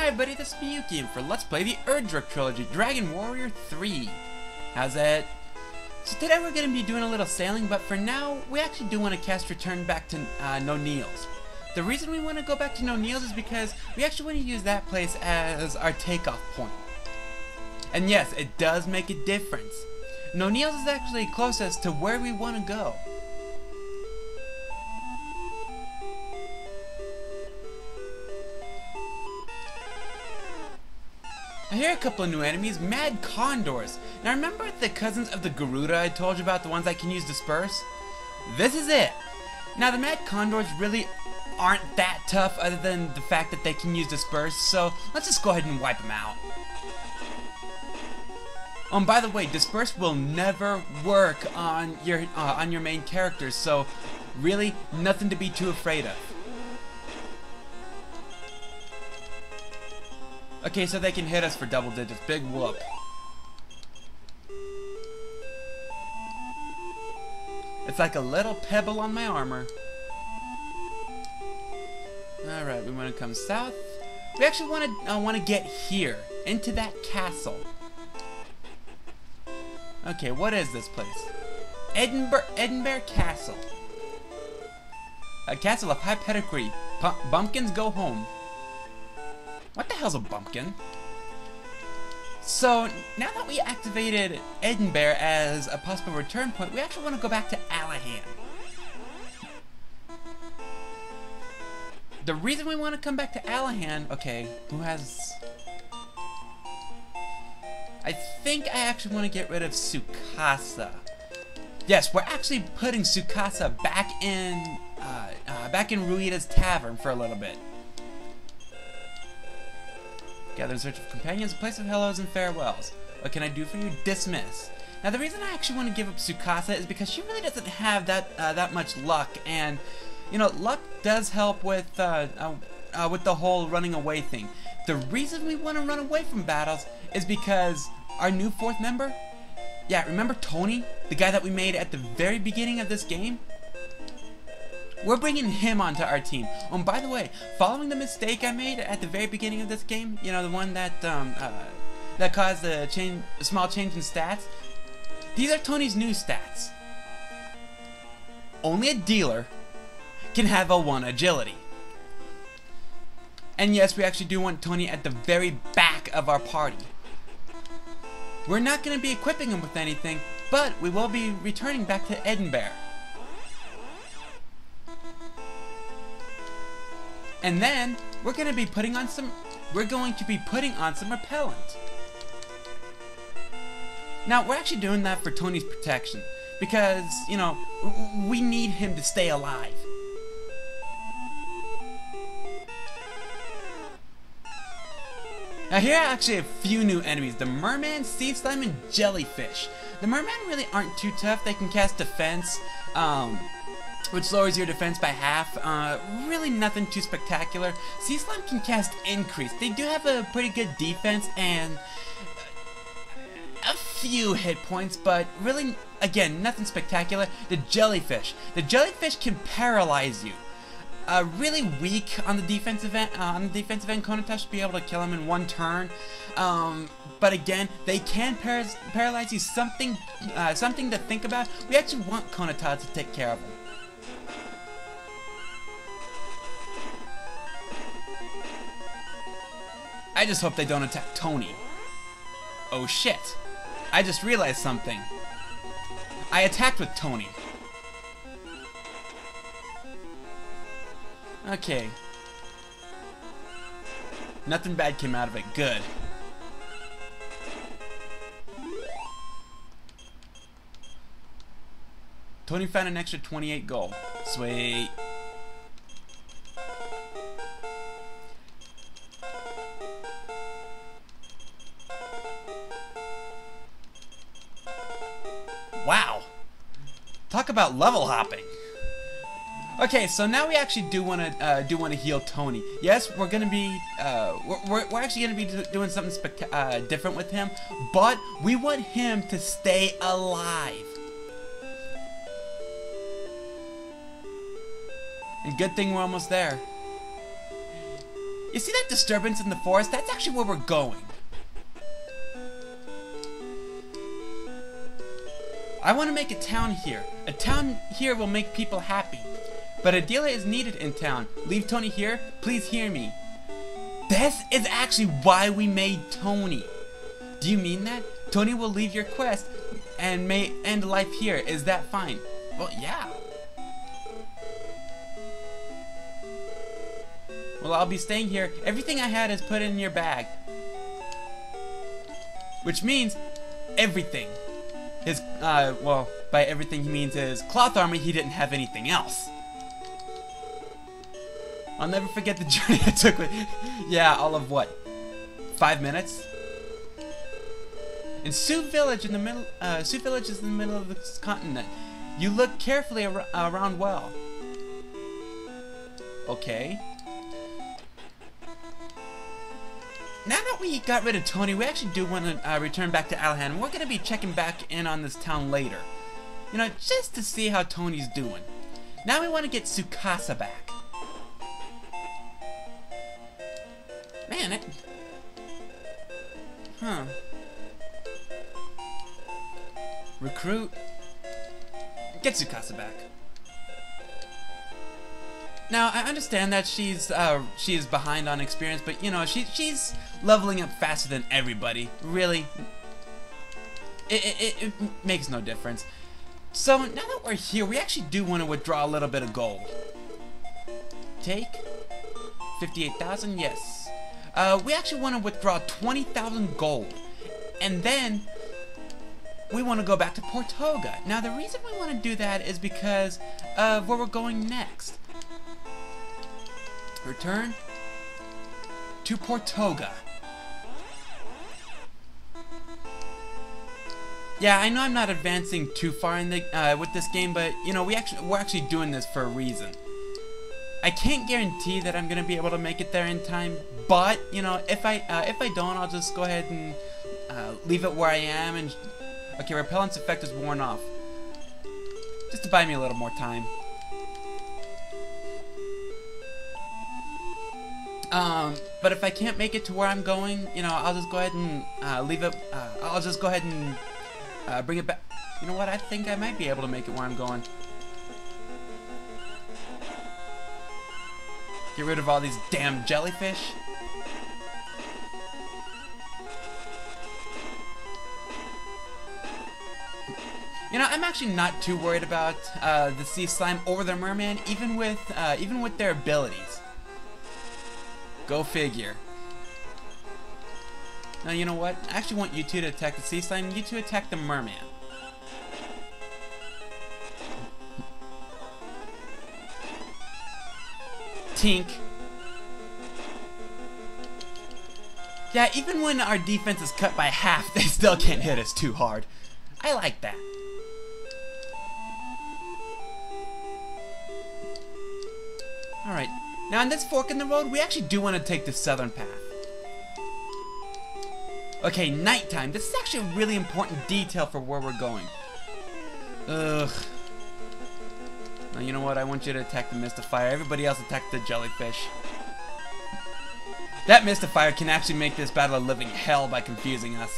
everybody, this is Miyuki, and for Let's Play the Erdrick Trilogy, Dragon Warrior 3. How's it? So today we're going to be doing a little sailing, but for now, we actually do want to cast Return back to Nonils. The reason we want to go back to Nonils is because we actually want to use that place as our takeoff point. And yes, it does make a difference. Nonils is actually closest to where we want to go. I hear a couple of new enemies, Mad Condors. Now remember the cousins of the Garuda I told you about, the ones I can use Disperse? This is it! Now the Mad Condors really aren't that tough other than the fact that they can use Disperse, so let's just go ahead and wipe them out. Oh, and by the way, Disperse will never work on your main characters, so really nothing to be too afraid of. Okay, so they can hit us for double digits. Big whoop. It's like a little pebble on my armor. Alright, we want to come south. We actually want to get here, into that castle. Okay, what is this place? Edinburgh Castle. A castle of high pedigree. Bumpkins go home. What the hell's a bumpkin? So, now that we activated Edinburgh as a possible return point, we actually want to go back to Alahan. The reason we want to come back to Alahan, okay, who has... I think I actually want to get rid of Tsukasa. Yes, we're actually putting Tsukasa back in Ruida's Tavern for a little bit. Gather in search of companions, a place of hellos and farewells. What can I do for you? Dismiss. Now the reason I actually want to give up Tsukasa is because she really doesn't have that much luck, and you know, luck does help with the whole running away thing. The reason we want to run away from battles is because our new fourth member, yeah, remember Tony, the guy that we made at the very beginning of this game? We're bringing him onto our team. Oh, and by the way, following the mistake I made at the very beginning of this game, you know, the one that that caused a small change in stats, these are Tony's new stats. Only a dealer can have a 1 agility. And yes, we actually do want Tony at the very back of our party. We're not going to be equipping him with anything, but we will be returning back to Edinburgh. And then we're going to be putting on some repellent. Now we're actually doing that for Tony's protection because, you know, we need him to stay alive. Now here are actually a few new enemies, the Merman, Sea Slime, and Jellyfish. The Merman really aren't too tough. They can cast defense, which lowers your defense by half. Really nothing too spectacular. Sea Slime can cast Increase. They do have a pretty good defense and a few hit points, but really, again, nothing spectacular. The Jellyfish. The Jellyfish can paralyze you. Really weak on the defensive end. Konata should be able to kill him in 1 turn. But again, they can paralyze you. Something to think about. We actually want Konata to take care of him. I just hope they don't attack Tony. Oh shit. I just realized something. I attacked with Tony. Okay. Nothing bad came out of it. Good. Tony found an extra 28 gold. Sweet. Wow. Talk about level hopping. Okay, so now we actually do want to heal Tony. Yes, we're gonna be we're actually gonna be doing something different with him, but we want him to stay alive. And good thing we're almost there. You see that disturbance in the forest? That's actually where we're going. I want to make a town here. A town here will make people happy. But a dealer is needed in town. Leave Tony here? Please hear me. This is actually why we made Tony. Do you mean that? Tony will leave your quest and may end life here. Is that fine? Well, yeah. Well, I'll be staying here. Everything I had is put in your bag. Which means everything. His, well, by everything he means his cloth armor. He didn't have anything else. I'll never forget the journey I took with, yeah, all of what, 5 minutes? In Sioux Village in the middle, Sioux Village is in the middle of this continent. You look carefully around well. Okay. Now that we got rid of Tony, we actually do want to return back to Alahan. We're going to be checking back in on this town later. You know, just to see how Tony's doing. Now we want to get Tsukasa back. Man, it... Huh. Recruit. Get Tsukasa back. Now, I understand that she's behind on experience, but you know, she's leveling up faster than everybody. Really. It makes no difference. So, now that we're here, we actually do want to withdraw a little bit of gold. Take 58,000, yes. We actually want to withdraw 20,000 gold, and then we want to go back to Portoga. Now, the reason we want to do that is because of where we're going next. Return to Portoga. Yeah, I know I'm not advancing too far in the with this game, but you know, we're actually doing this for a reason. I can't guarantee that I'm gonna be able to make it there in time, but you know, if I don't, I'll just go ahead and leave it where I am. And okay, repellent's effect is worn off, just to buy me a little more time. But if I can't make it to where I'm going, you know, I'll just go ahead and leave it. I'll just go ahead and bring it back. You know what? I think I might be able to make it where I'm going. Get rid of all these damn jellyfish. You know, I'm actually not too worried about the sea slime or the merman, even with their abilities. Go figure. Now, you know what? I actually want you two to attack the sea slime, you two attack the merman. Tink. Yeah, even when our defense is cut by half, they still can't hit us too hard. I like that. Alright, now in this fork in the road, we actually do want to take the southern path. Okay, nighttime. This is actually a really important detail for where we're going. Ugh. Now, you know what? I want you to attack the Mystifier. Everybody else attack the jellyfish. That Mystifier can actually make this battle a living hell by confusing us.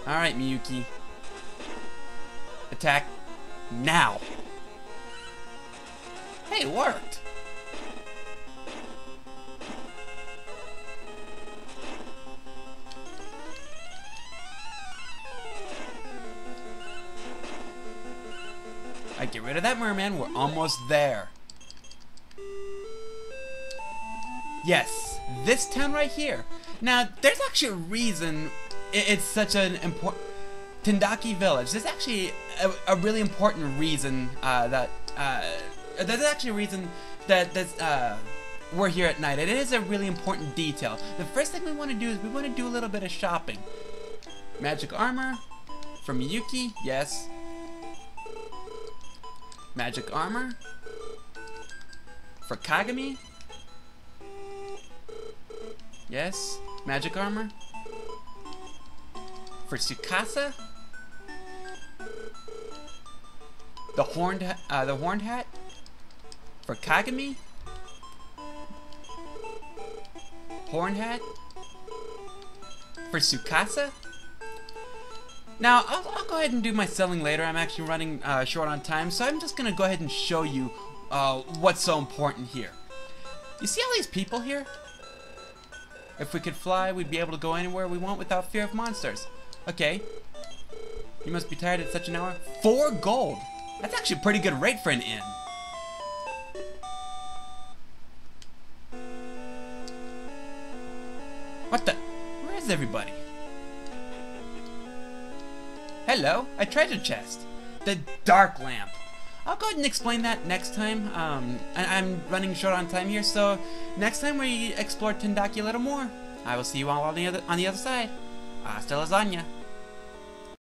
Alright, Miyuki. Attack now. Hey, it worked. Alright, get rid of that merman. We're almost there. Yes, this town right here. Now, there's actually a reason it's such an important... Tendaki Village. There's actually a really important reason there's actually a reason that we're here at night. It is a really important detail. The first thing we want to do is we want to do a little bit of shopping. Magic armor for Miyuki, yes. Magic armor for Kagami, yes. Magic armor for Tsukasa. The horned hat for Kagami. Horned hat for Tsukasa. Now, I'll go ahead and do my selling later. I'm actually running short on time, so I'm just going to go ahead and show you what's so important here. You see all these people here? If we could fly, we'd be able to go anywhere we want without fear of monsters. Okay. You must be tired at such an hour. 4 gold! That's actually a pretty good rate for an inn. What the? Where is everybody? Hello, a treasure chest. The dark lamp. I'll go ahead and explain that next time. I'm running short on time here, so next time we explore Tendaki a little more, I will see you all on the other side. Hasta lasagna.